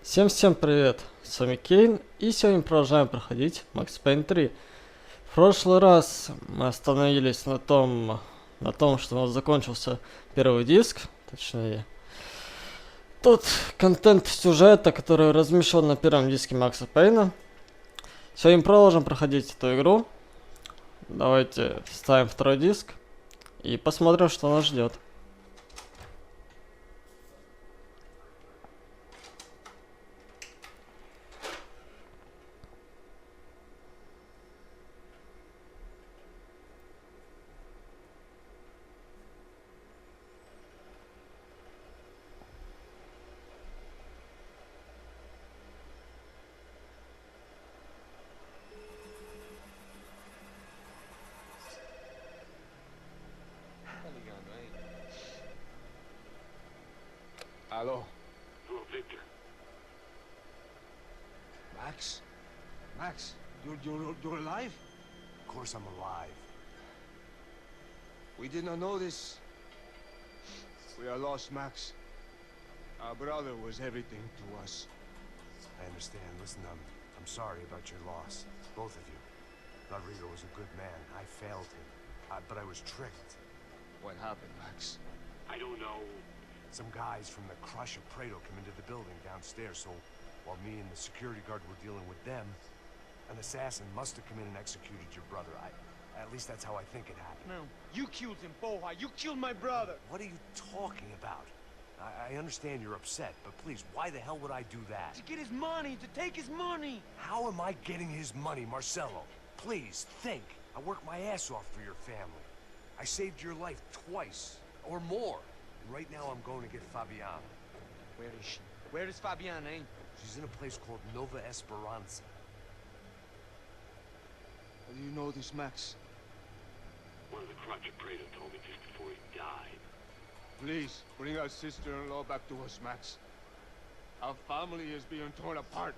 Всем привет, с вами Кейн, и сегодня продолжаем проходить Max Payne 3. В прошлый раз мы остановились на том, что у нас закончился первый диск, точнее, тот контент сюжета, который размещен на первом диске Макса Пейна. Сегодня продолжим проходить эту игру. Давайте ставим второй диск и посмотрим, что нас ждет. Hello. Oh, Victor. Max? Max, you're alive? Of course I'm alive. We did not know this. We are lost, Max. Our brother was everything to us. I understand. Listen, I'm sorry about your loss. Both of you. Rodrigo was a good man. I failed him. But I was tricked. What happened, Max? I don't know. Some guys from the Crush of Prado came into the building downstairs, so while me and the security guard were dealing with them, an assassin must have come in and executed your brother. At least that's how I think it happened. No, you killed him, Boha. You killed my brother. What are you talking about? I understand you're upset, but please, why the hell would I do that? To get his money, to take his money. How am I getting his money, Marcelo? Please, think. I worked my ass off for your family. I saved your life twice, or more. And right now I'm going to get Fabiana. Where is she? Where is Fabiana, eh? She's in a place called Nova Esperanza. How do you know this, Max? One of the Crotch of Prado told me just before he died. Please, bring our sister-in-law back to us, Max. Our family is being torn apart.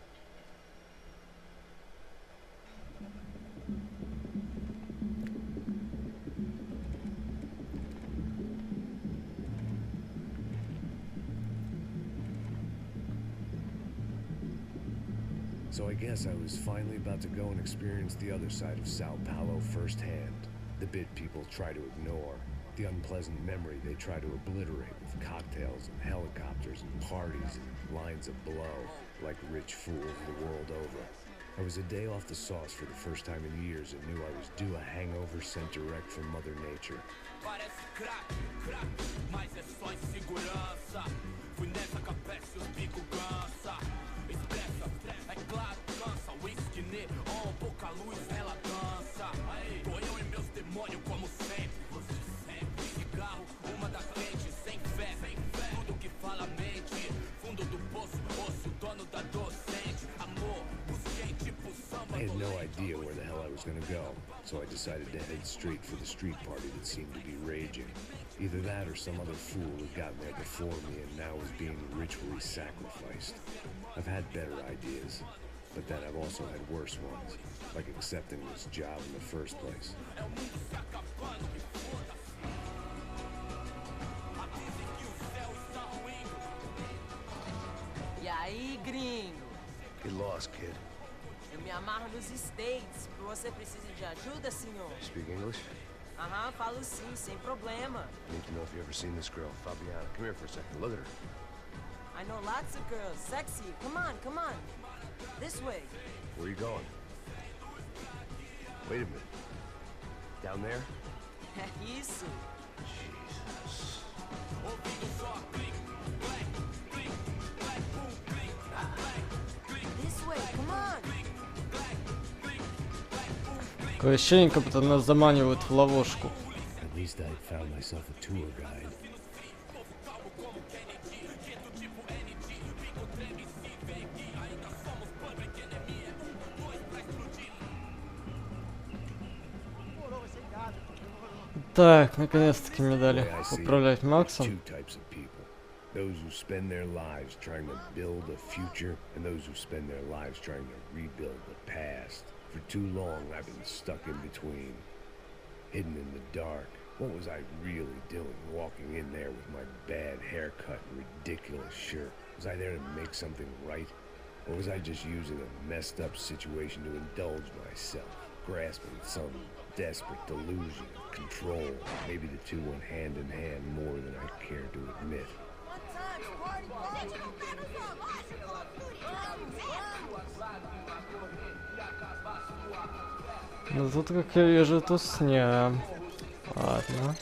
So I guess I was finally about to go and experience the other side of Sao Paulo firsthand. The bit people try to ignore. The unpleasant memory they try to obliterate with cocktails and helicopters and parties and lines of blow, like rich fools the world over. I was a day off the sauce for the first time in years and knew I was due a hangover sent direct from Mother Nature. I had no idea where the hell I was gonna go, so I decided to head straight for the street party that seemed to be raging. Either that or some other fool had gotten there before me and now was being ritually sacrificed. I've had better ideas, but then I've also had worse ones, like accepting this job in the first place. E aí, gringo? Get lost, kid. Eu me amarro nos States. Você precisa de ajuda, senhor? Speak English? Aham, falo sim, sem problema. I need to know if you've ever seen this girl, Fabiana. Come here for a second. Look at her. I know lots of girls. Sexy. Come on, come on. This way. Where are you going? Wait a minute. Down there? É isso. Jesus. This way, come on. Такое ощущение, как будто нас заманивают в ловушку. At least I found myself a tour guide. Так, наконец-таки мне дали управлять Максом. Two types of people. Those who spend their lives trying to build a future, and those who spend their lives trying to rebuild the past. For too long, I've been stuck in between, hidden in the dark. What was I really doing walking in there with my bad haircut and ridiculous shirt? Was I there to make something right? Or was I just using a messed up situation to indulge myself, grasping some desperate delusion of control? Maybe the two went hand in hand more than I care to admit. Ну тут, как я вижу, тусня. Ладно.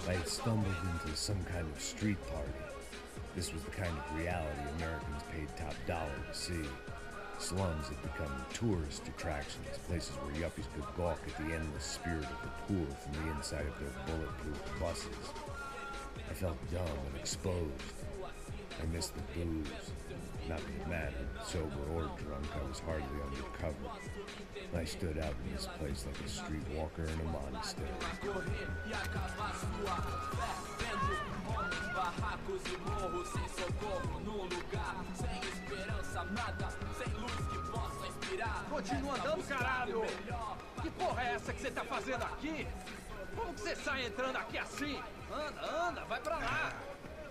I had stumbled into some kind of street party. This was the kind of reality Americans paid top dollar to see. Slums had become tourist attractions, places where yuppies could gawk at the endless spirit of the poor from the inside of their bulletproof buses. I felt dumb and exposed. I missed the booze. Not that it mattered, sober or drunk, I was hardly undercover. I stood out in this place like a streetwalker in a monastery. Continua andando, caralho! Que porra é essa que você tá fazendo aqui? Como que você sai entrando aqui assim? Anda, anda, vai pra lá!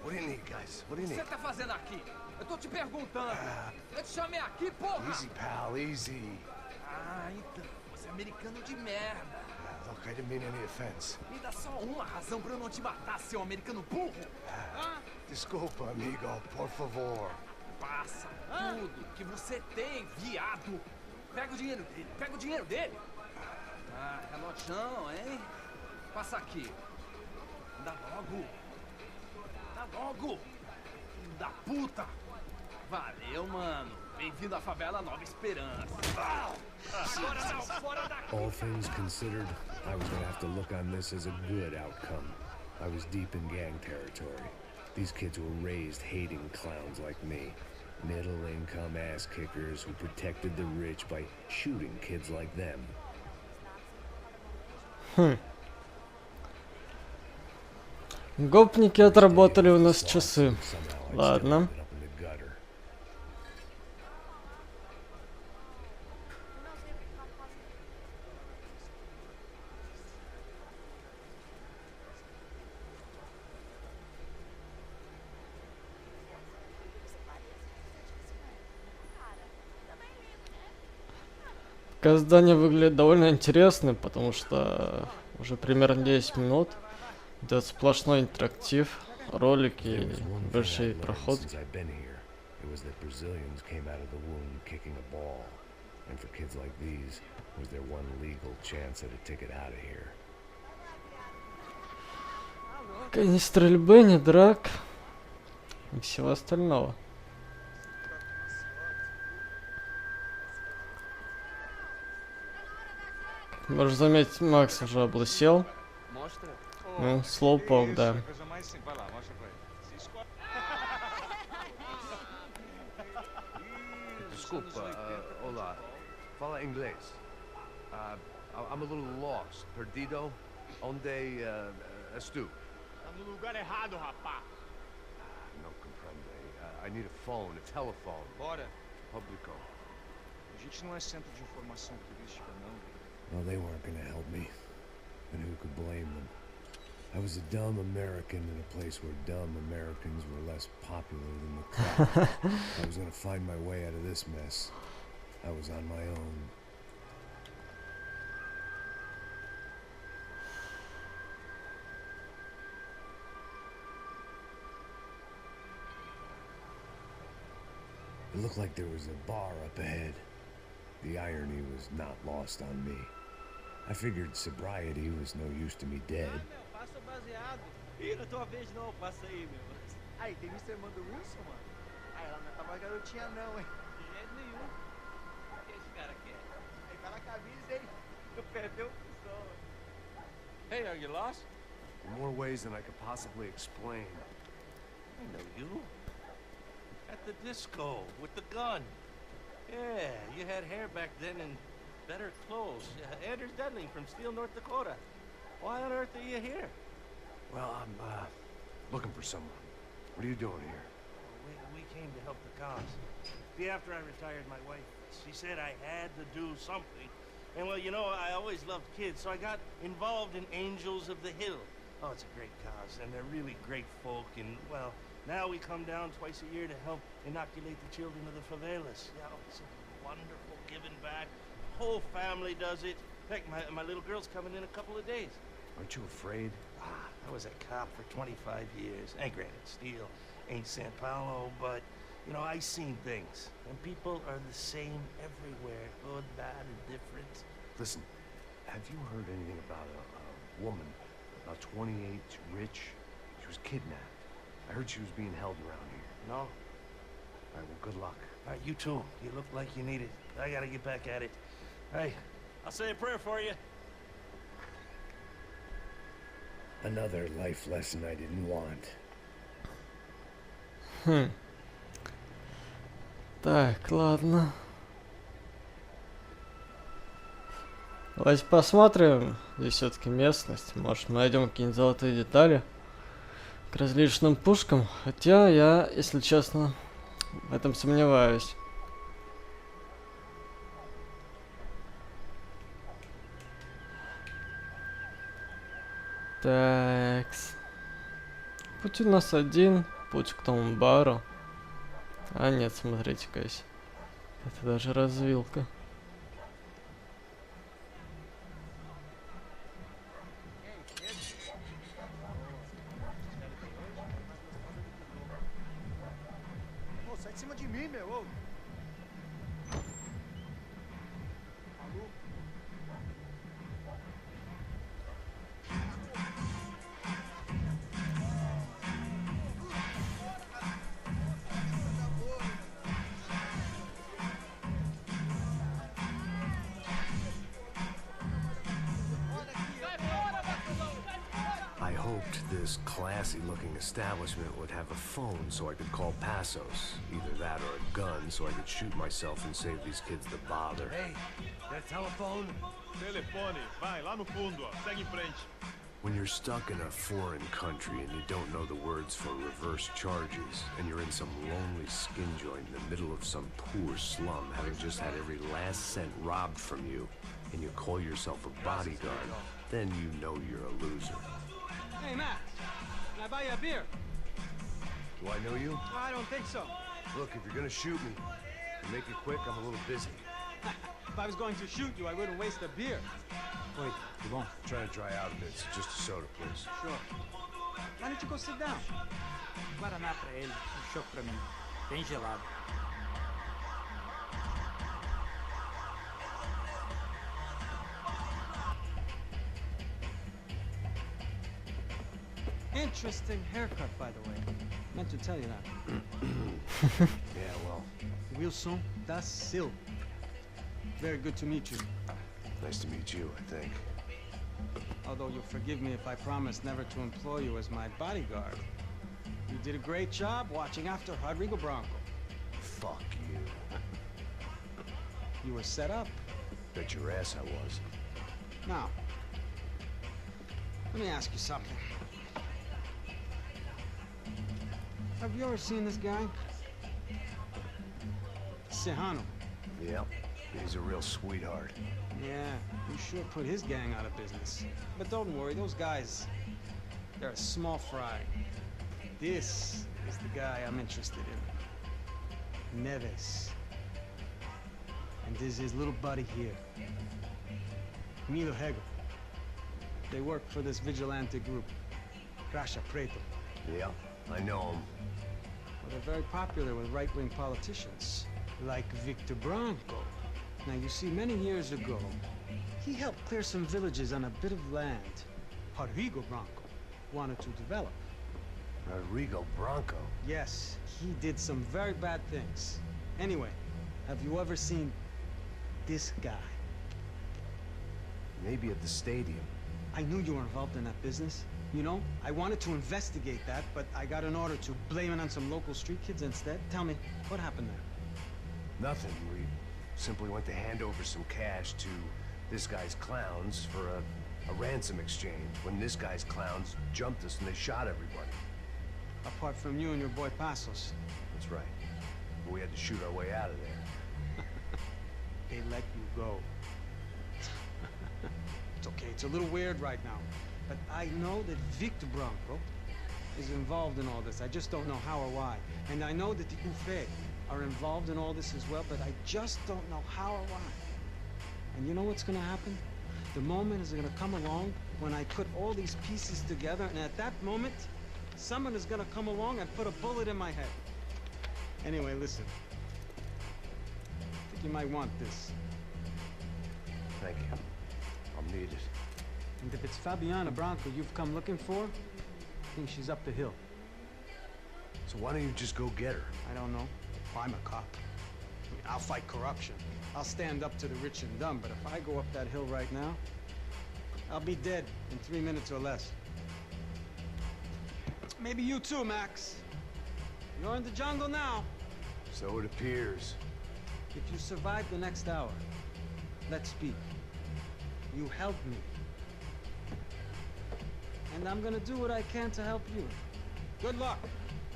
What do you need, guys? What do O you que você need? tá fazendo aqui? Eu tô te perguntando! Eu te chamei aqui, porra! Easy, pal, easy. Ah, então, você é americano de merda! Look, I didn't mean any offense. Me dá só uma razão pra eu não te matar, seu americano burro! Desculpa, amigo, por favor. Passa tudo que você tem, viado! Pega o dinheiro dele, pega o dinheiro dele! Ah, relojão, hein? Passa aqui. Dá logo! Dá logo! Filho da puta! Valeu, mano! Bem-vindo à favela Nova Esperança! Agora não, fora daqui! All things considered, I was gonna have to look on this as a good outcome. I was deep in gang territory. These kids were raised hating clowns like me. Middle-income ass-kickers who protected the rich by shooting kids like them. Гопники отработали у нас часы. Ладно. Пока здание выглядит довольно интересным, потому что уже примерно 10 минут идет сплошной интерактив, ролики, большие проходки. It was that Brazilians came out of the womb kicking a ball, and for kids like these, was their one legal chance at a ticket out of here. Пока ни стрельбы, ни драк и всего остального. Можешь заметить, Макс уже облысел. Ну, Слепое, да. Desculpa, olá. Fala inglês. I'm a little lost. Perdido? Onde estou? Tá no lugar errado, rapá. Não compreende. I need a phone, a telephone. Bora. Publico. A gente não é centro de informação turística, não. Well, they weren't gonna help me, and who could blame them? I was a dumb American in a place where dumb Americans were less popular than the crowd. I was gonna find my way out of this mess. I was on my own. It looked like there was a bar up ahead. The irony was not lost on me. I figured sobriety was no use to me dead. Passa o baseado. Ih, não é tua vez não, passa aí, meu. Aí, tem Mr. Mando Wilson, mano? Aí, ela não tá mais garotinha não, hein? De jeito nenhum. O que esse cara quer? Aí tá na camisa, hein? Eu perdeu o som. Hey, are you lost? In more ways than I could possibly explain. I know you. At the disco, with the gun. Yeah, you had hair back then and better clothes. Anders Dudley from Steele, North Dakota. Why on earth are you here? Well, I'm looking for someone. What are you doing here? we came to help the cause. See, after I retired, my wife, she said I had to do something. And well, you know, I always loved kids, so I got involved in Angels of the Hill. Oh, it's a great cause, and they're really great folk, and well, now we come down twice a year to help inoculate the children of the favelas. Yeah, oh, it's a wonderful giving back. Whole family does it. In fact, my little girl's coming in a couple of days. Aren't you afraid? I was a cop for 25 years. And granted, Steel ain't San Paulo, but, you know, I seen things. And people are the same everywhere. Good, bad, and different. Listen, have you heard anything about a woman, about 28, rich? She was kidnapped. I heard she was being held around here. No? All right, well, good luck. All right, you too. You look like you need it. I gotta get back at it. Hey, I'll say a prayer for you. Another life lesson I didn't want. Так, ладно. Давайте посмотрим. Здесь все-таки местность. Может, мы найдем какие-нибудь золотые детали к различным пушкам. Хотя я, если честно, в этом сомневаюсь. Такс. Путь у нас один. Путь к тому бару. А нет, смотрите-ка. Это даже развилка. Sai de cima de mim, meu. Ô. I hoped this classy-looking establishment would have a phone so I could call Passos. Either that or a gun so I could shoot myself and save these kids the bother. Hey, that telephone? Telefone, vai lá no fundo, ó. Segue em frente. When you're stuck in a foreign country and you don't know the words for reverse charges, and you're in some lonely skin joint in the middle of some poor slum, having just had every last cent robbed from you, and you call yourself a bodyguard, then you know you're a loser. Hey, Max, can I buy you a beer? Do I know you? I don't think so. Look, if you're gonna shoot me, make it quick, I'm a little busy. If I was going to shoot you, I wouldn't waste a beer. Wait, you won't? I'm trying to dry out a bit, so just a soda, please. Sure. Why don't you go sit down? Guaraná pra ele, chopp pra mim. Bem gelado. Interesting haircut, by the way. Meant to tell you that. Yeah, well, Wilson da Silva. Very good to meet you. nice to meet you, I think. Although you'll forgive me if I promise never to employ you as my bodyguard. You did a great job watching after Rodrigo Bronco. Fuck you. You were set up. Bet your ass I was. Now, let me ask you something. Have you ever seen this guy? Sejano. Yep, he's a real sweetheart. Yeah, you sure put his gang out of business. But don't worry, those guys, they're a small fry. This is the guy I'm interested in. Neves. And this is his little buddy here. Milo Hegel. They work for this vigilante group, Caixa Preta. Yeah, I know him. Well, they're very popular with right-wing politicians, like Victor Bronco. Now, you see, many years ago, he helped clear some villages on a bit of land Rodrigo Bronco wanted to develop. Rodrigo Bronco? Yes, he did some very bad things. Anyway, have you ever seen this guy? Maybe at the stadium. I knew you were involved in that business. You know, I wanted to investigate that, but I got an order to blame it on some local street kids instead. Tell me, what happened there? Nothing. We simply went to hand over some cash to this guy's clowns for a ransom exchange when this guy's clowns jumped us and they shot everybody. Apart from you and your boy Passos. That's but we had to shoot our way out of there. They let you go. It's okay, it's a little weird right now. But I know that Victor Branco is involved in all this. I just don't know how or why. And I know that the Ufé are involved in all this as well, but I just don't know how or why. And you know what's gonna happen? The moment is gonna come along when I put all these pieces together, and at that moment, someone is gonna come along and put a bullet in my head. Anyway, listen. I think you might want this. Thank you. I'll need it. And if it's Fabiana Branco you've come looking for, I think she's up the hill. So why don't you just go get her? I don't know. I'm a cop. I mean, I'll fight corruption. I'll stand up to the rich and dumb, but if I go up that hill right now, I'll be dead in 3 minutes or less. Maybe you too, Max. You're in the jungle now. So it appears. If you survive the next hour, let's speak. You help me. And I'm gonna do what I can to help you. Good luck.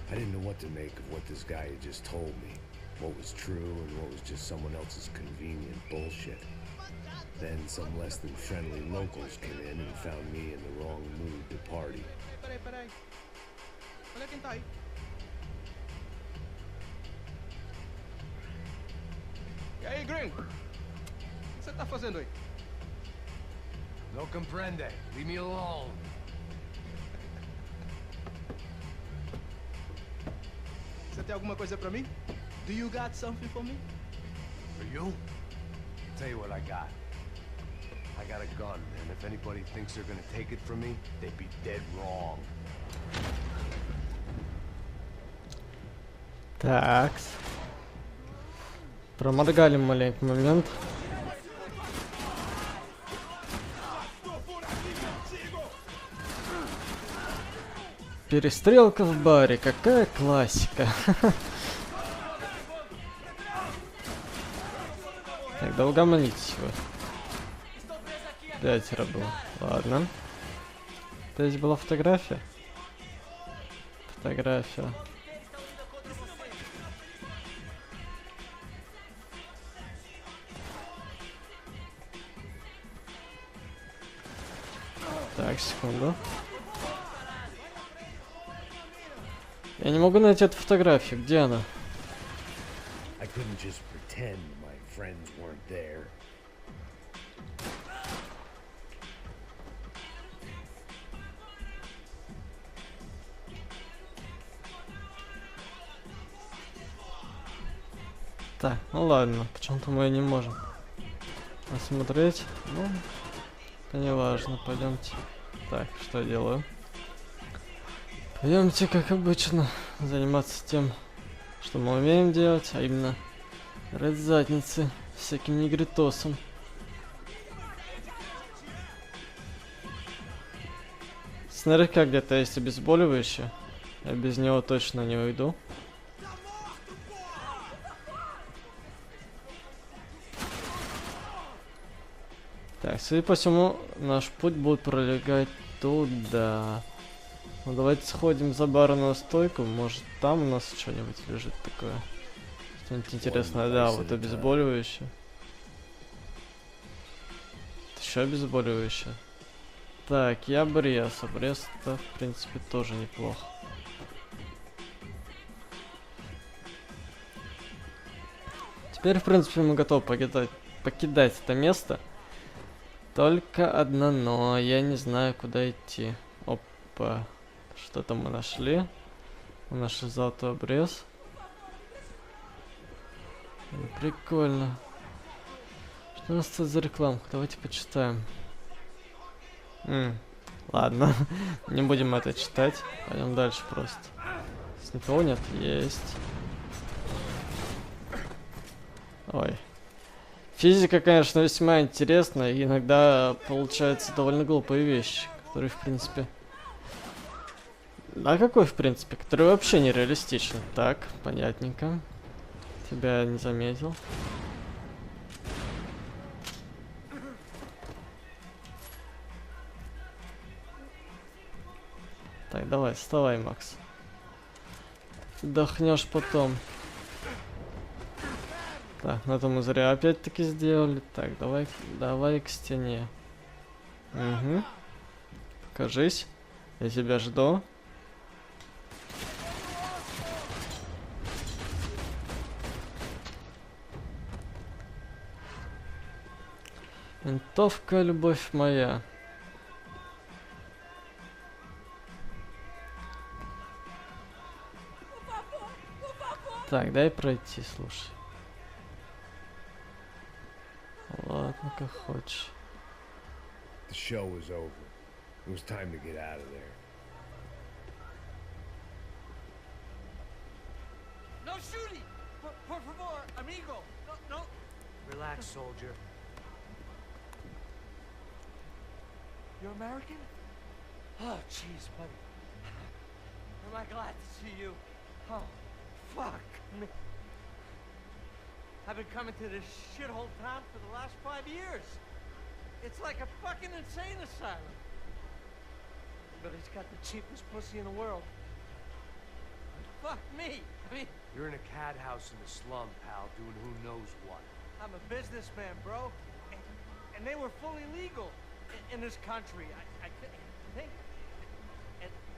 I didn't know what to make of what this guy had just told me. What was true and what was just someone else's convenient bullshit. Then some less than friendly locals came in and found me in the wrong mood to party. Peraí. Olha quem tá aí. E aí, gringo? O que você tá fazendo aí? No comprende. Leave me alone. Você tem alguma coisa pra mim? Do you got something for me? For you? I'll tell you what I got. I got a gun, and if anybody thinks they're gonna take it from me, they'd be dead wrong. Так. Проморгали маленький момент. Перестрелка в баре, какая классика. Так, да угомонитесь вы. 5 было. Ладно. Здесь была фотография. Фотография. Так, секунду. Я не могу найти эту фотографию. Где она? I couldn't just pretend my friends weren't there. Так, ну ладно, почему-то мы не можем посмотреть. Ну, это не важно, пойдемте. Так, что я делаю? Пойдемте, как обычно, заниматься тем, что мы умеем делать, а именно рыть задницы всяким негритосом. Наверняка где-то есть обезболивающее. Я без него точно не уйду. Так, судя по всему, наш путь будет пролегать туда. Ну, давайте сходим за барную стойку. Может, там у нас что-нибудь лежит такое. Что-нибудь интересное. Да, вот обезболивающее. Еще обезболивающее. Так, и обрез. Обрез-то, в принципе, тоже неплохо. Теперь, в принципе, мы готовы покидать это место. Только одно но. Я не знаю, куда идти. Опа. Что-то мы нашли. Мы нашли золотой обрез. Прикольно. Что у нас тут за рекламка? Давайте почитаем. Ладно. Не будем это читать. Пойдем дальше просто. Здесь никого нет? Есть. Ой. Физика, конечно, весьма интересная, и иногда получаются довольно глупые вещи, которые, в принципе... А какой, в принципе? Которые вообще нереалистичны. Так, понятненько. Тебя не заметил. Так, давай, вставай, Макс. Отдохнешь потом. Так, ну это мы зря опять-таки сделали. Так, давай к стене. Угу. Покажись. Я тебя жду. Винтовка, любовь моя. Так, дай пройти, слушай. Ладно, как хочешь. The show was over. It was time to get out of there. No shooting! Por favor, amigo! No. Relax, soldier. You're American? Oh, jeez, buddy. Am I glad to see you? Oh, fuck me. I've been coming to this shithole town for the last 5 years. It's like a fucking insane asylum. But it's got the cheapest pussy in the world. Fuck me. I mean, You're in a cat house in the slum, pal, doing who knows what. I'm a businessman, bro. And they were fully legal in this country. I think.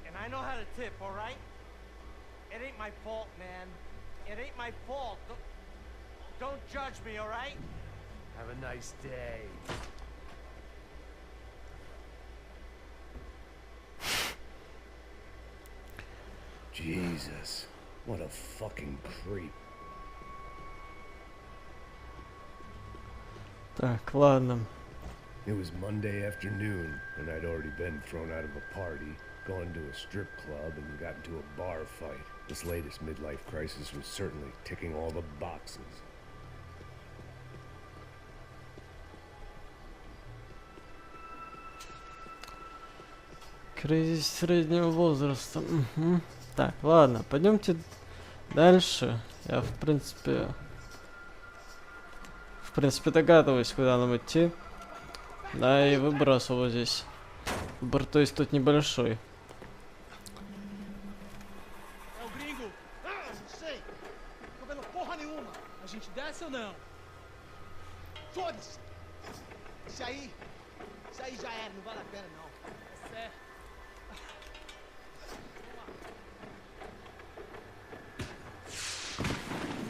And I know how to tip, all right? It ain't my fault, man. It ain't my fault. Don't judge me, all right? Have a nice day. Jesus, what a fucking creep. Так, ладно. It was Monday afternoon, and I'd already been thrown out of a party, gone to a strip club, and got into a bar fight. This latest midlife crisis was certainly ticking all the boxes. Кризис среднего возраста. Угу. Так, ладно, пойдемте дальше. Я в принципе догадываюсь, куда нам идти. Да, и выброс вот здесь. Выбор, то есть тут небольшой. É o gringo. Não sei. Tô vendo porra nenhuma. A gente desce ou não? Foda-se. Isso aí já era, não vale a pena não. É certo.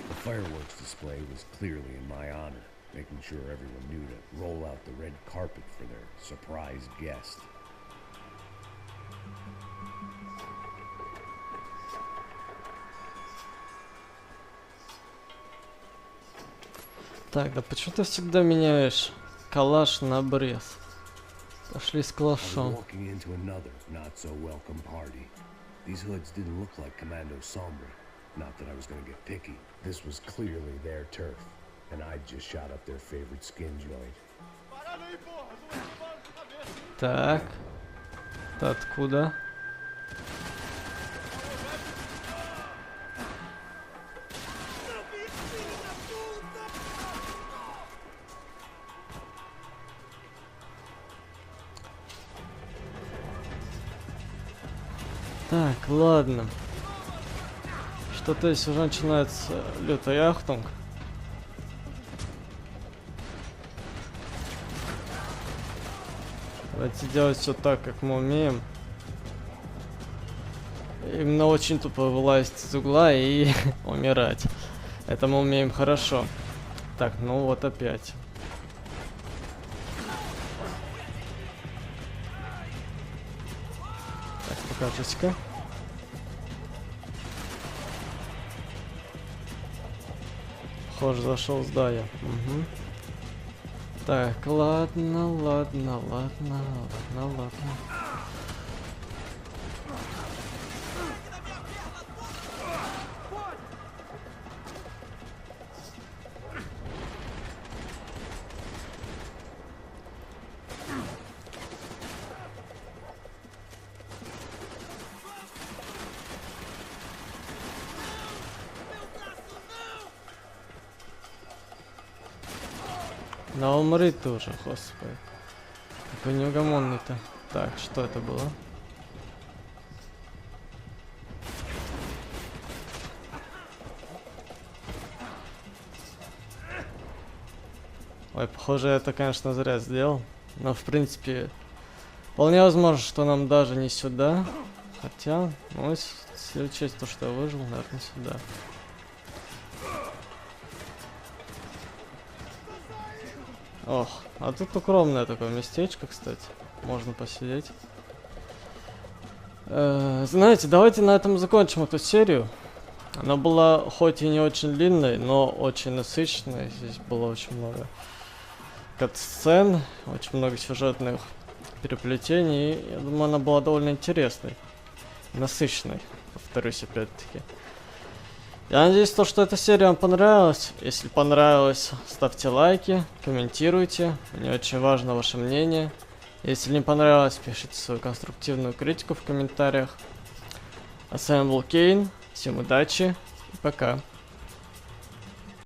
The fireworks display was clearly in my honor, making sure everyone knew to roll out the red carpet for their surprise guest. Так, да почему ты всегда меняешь калаш на обрез? Пошли с I was калашом. walking into another not-so-welcome party. These hoods didn't look like Commando Sombre. Not that I was going to get picky. This was clearly their turf, and I'd just shot up their favorite skin joint. Так. Ты откуда? Так, ладно. Что-то здесь уже начинается лютый ахтунг. Давайте делать все так, как мы умеем. Именно очень тупо вылазить из угла и умирать. Это мы умеем хорошо. Так, ну вот опять. Так, покажись-ка. Похоже, зашел в здание. Угу. Так, ладно. Да умри ты уже, господи. Какой неугомонный-то. Так, что это было? Ой, похоже, я это, конечно, зря сделал. Но, в принципе, вполне возможно, что нам даже не сюда. Хотя, ну, если учесть то, что я выжил, наверное, сюда. Ох, а тут укромное такое местечко, кстати. Можно посидеть. Знаете, давайте на этом закончим эту серию. Она была хоть и не очень длинной, но очень насыщенной. Здесь было очень много кат-сцен, очень много сюжетных переплетений. И я думаю, она была довольно интересной, насыщенной, повторюсь опять-таки. Я надеюсь, что эта серия вам понравилась. Если понравилось, ставьте лайки, комментируйте. Мне очень важно ваше мнение. Если не понравилось, пишите свою конструктивную критику в комментариях. А с вами был Кейн. Всем удачи и пока.